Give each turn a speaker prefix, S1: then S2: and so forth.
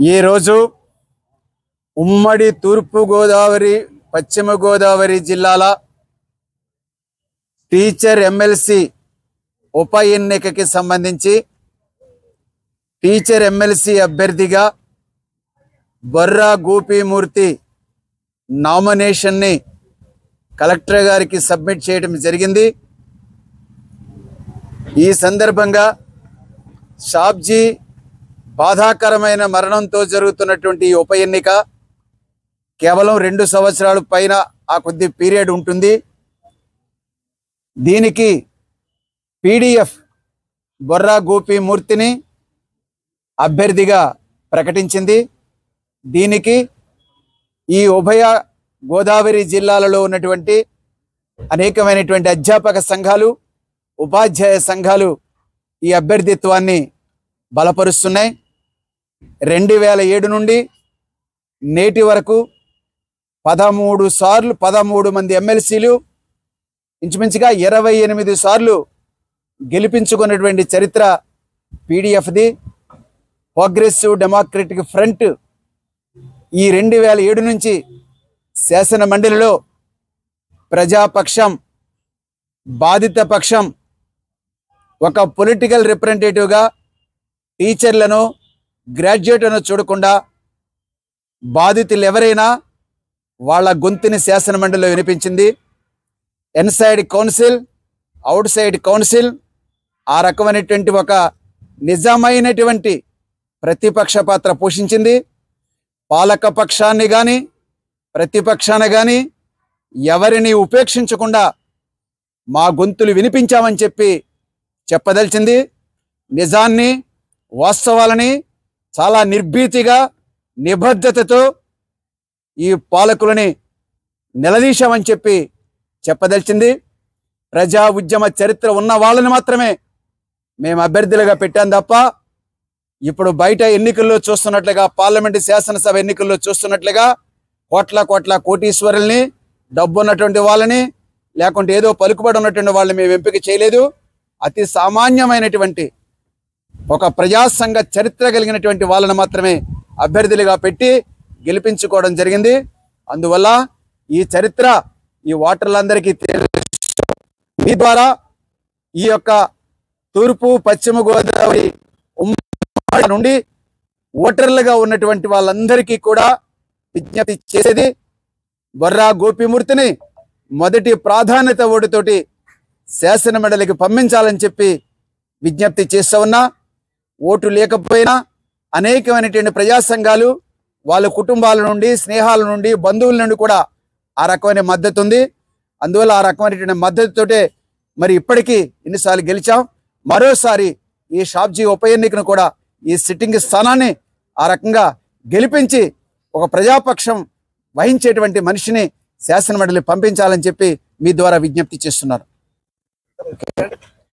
S1: ఈ రోజు ఉమ్మడి తూర్పు గోదావరి పశ్చిమ గోదావరి జిల్లాల టీచర్ ఎమ్మెల్సీ ఉప ఎన్నికకి సంబంధించి టీచర్ ఎమ్మెల్సీ అభ్యర్థిగా బొర్రా గోపీమూర్తి నామినేషన్ ని కలెక్టర్ గారికి సబ్మిట్ చేయడం జరిగింది। ఈ సందర్భంగా షాబ్జీ బాధాకరమైన మరణంతో జరుగుతున్నటువంటి ఉప ఎన్నిక కేవలం 2 సంవత్సరాల పైన ఆ కొద్ది పీరియడ్ ఉంటుంది। దీనికి పీడీఎఫ్ బొర్రా గోపీమూర్తిని అభ్యర్థిగా ప్రకటించింది। దీనికి ఈ ఉభయ గోదావరి జిల్లాలలో ఉన్నటువంటి అనేకమైనటువంటి అధ్యాపక సంఘాలు ఉపాధ్యాయ సంఘాలు ఈ అభ్యర్థిత్వాన్ని బలపరుస్తున్నాయి। 2007 నుండి నేటి వరకు 13 మంది ఎమ్మెల్సీలు ఇంచుమించుగా 28 సార్లు గెలిపించుకున్నటువంటి చరిత్ర పీడీఎఫ్ది। ప్రోగ్రెసివ్ డెమోక్రటిక్ ఫ్రంట్ ఈ 2007 నుంచి శాసన మండలిలో ప్రజాపక్షం బాధిత పక్షం ఒక పొలిటికల్ రిప్రజెంటేటివ్గా టీచర్లను గ్రాడ్యుయేట్లను చూడకుండా బాధితులు ఎవరైనా వాళ్ళ గొంతుని శాసన మండలిలో వినిపించింది। Inside council out side council ఆ రకమైనటువంటి ఒక నిజమైనటువంటి ప్రతిపక్ష పాత్ర పోషించింది। పాలక పక్షాన్ని కానీ ప్రతిపక్షాన్ని కానీ ఎవరిని ఉపేక్షించకుండా మా గొంతులు వినిపించామని చెప్పదలిచింది। నిజాన్ని వాస్తవాలని చాలా నిర్భీతిగా నిబద్ధతతో ఈ పాలకులని నిలదీశామని చెప్పదలిచింది। ప్రజా ఉద్యమ చరిత్ర ఉన్న వాళ్ళని మాత్రమే మేము అభ్యర్థులుగా పెట్టాం తప్ప ఇప్పుడు బయట ఎన్నికల్లో చూస్తున్నట్లుగా పార్లమెంటు శాసనసభ ఎన్నికల్లో చూస్తున్నట్లుగా కోట్ల కోటీశ్వరుల్ని డబ్బు ఉన్నటువంటి వాళ్ళని లేకుంటే ఏదో పలుకుబడి ఉన్నటువంటి వాళ్ళని మేము ఎంపిక చేయలేదు। అతి సామాన్యమైనటువంటి ఒక ప్రజాసంఘ చరిత్ర కలిగినటువంటి వాళ్ళని మాత్రమే అభ్యర్థులుగా పెట్టి గెలిపించుకోవడం జరిగింది। అందువల్ల ఈ చరిత్ర ఈ ఓటర్లందరికీ తెలుసు। మీ ద్వారా ఈ యొక్క తూర్పు పశ్చిమ గోదావరి ఉమ్మడి నుండి ఓటర్లుగా ఉన్నటువంటి వాళ్ళందరికీ కూడా విజ్ఞప్తి చేసేది బొర్రా గోపీమూర్తిని మొదటి ప్రాధాన్యత ఓటుతోటి శాసన మండలికి పంపించాలని విజ్ఞప్తి చేస్తూ ఉన్నా। ఓటు లేకపోయినా అనేకమైనటువంటి ప్రజా సంఘాలు వాళ్ళ కుటుంబాల నుండి స్నేహాల నుండి బంధువుల నుండి కూడా ఆ రకమైన మద్దతు ఉంది। అందువల్ల ఆ రకమైనటువంటి మద్దతుతోటే మరి ఇప్పటికీ ఎన్నిసార్లు గెలిచాం। మరోసారి ఈ షాబ్జీ ఉప ఎన్నికను కూడా ఈ సిట్టింగ్ స్థానాన్ని ఆ రకంగా గెలిపించి ఒక ప్రజాపక్షం వహించేటువంటి మనిషిని శాసన మండలి పంపించాలని మీ ద్వారా విజ్ఞప్తి చేస్తున్నారు।